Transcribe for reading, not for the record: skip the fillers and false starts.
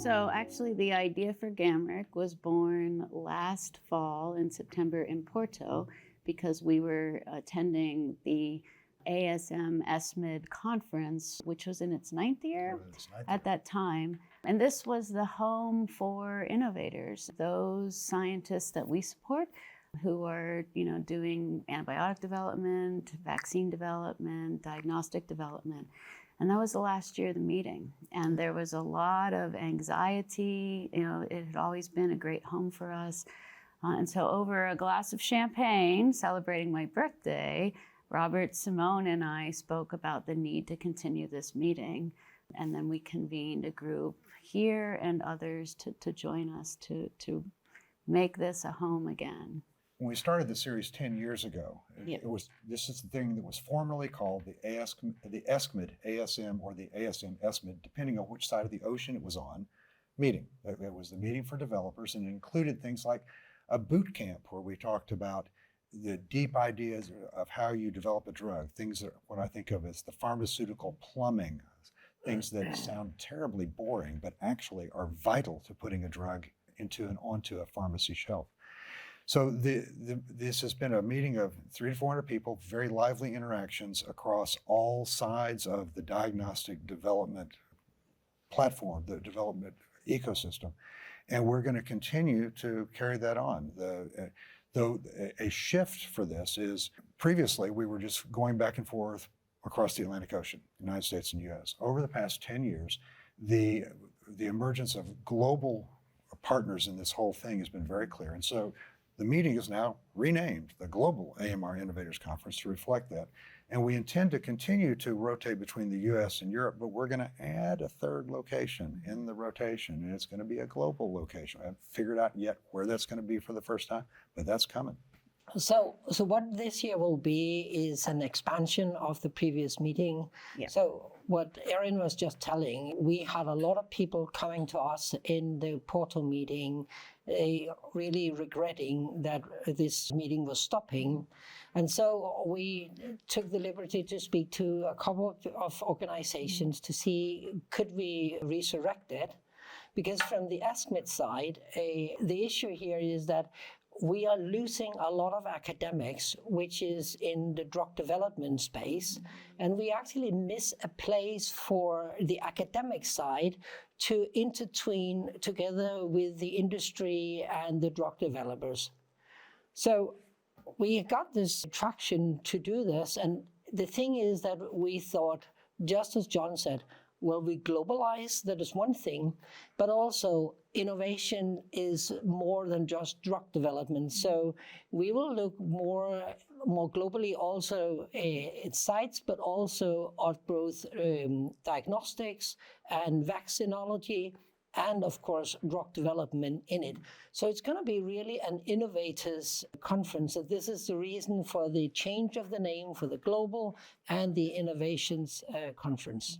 So actually the idea for GAMRIC was born last fall in September in Porto because we were attending the ASM ESCMID conference, which was in its ninth year at that time. And this was the home for innovators, those scientists that we support who are, doing antibiotic development, vaccine development, diagnostic development. And that was the last year of the meeting. And there was a lot of anxiety. It had always been a great home for us. And so over a glass of champagne, celebrating my birthday, Robert Simone and I spoke about the need to continue this meeting. And then we convened a group here and others to join us to make this a home again. When we started the series 10 years ago, Yeah. this is the thing that was formerly called the ESCMID, ASM, or the ASM ESCMID, depending on which side of the ocean it was on, meeting. It was the meeting for developers, and it included things like a boot camp where we talked about the deep ideas of how you develop a drug, things that what I think of as the pharmaceutical plumbing, things that sound terribly boring, but actually are vital to putting a drug into and onto a pharmacy shelf. So this has been a meeting of 300 to 400 people, very lively interactions across all sides of the diagnostic development platform, the development ecosystem. And we're going to continue to carry that on. Though a shift for this is previously we were just going back and forth across the Atlantic Ocean, United States and US. Over the past 10 years, the emergence of global partners in this whole thing has been very clear. And so the meeting is now renamed the Global AMR Innovators Conference to reflect that. And we intend to continue to rotate between the US and Europe, but we're going to add a third location in the rotation, and it's going to be a global location. I haven't figured out yet where that's going to be for the first time, but that's coming. So what this year will be is an expansion of the previous meeting. Yeah. So what Erin was just telling, we had a lot of people coming to us in the Porto meeting, really regretting that this meeting was stopping. And so we took the liberty to speak to a couple of organizations to see, could we resurrect it? Because from the ESCMID side, the issue here is that we are losing a lot of academics, which is in the drug development space, and we actually miss a place for the academic side to intertwine together with the industry and the drug developers. So we got this traction to do this, and the thing is that we thought, just as John said, well, we globalize, that is one thing, but also innovation is more than just drug development. So we will look more globally also at sites, but also at both diagnostics and vaccinology, and of course, drug development in it. So it's going to be really an innovators conference. And this is the reason for the change of the name for the Global and the Innovations Conference.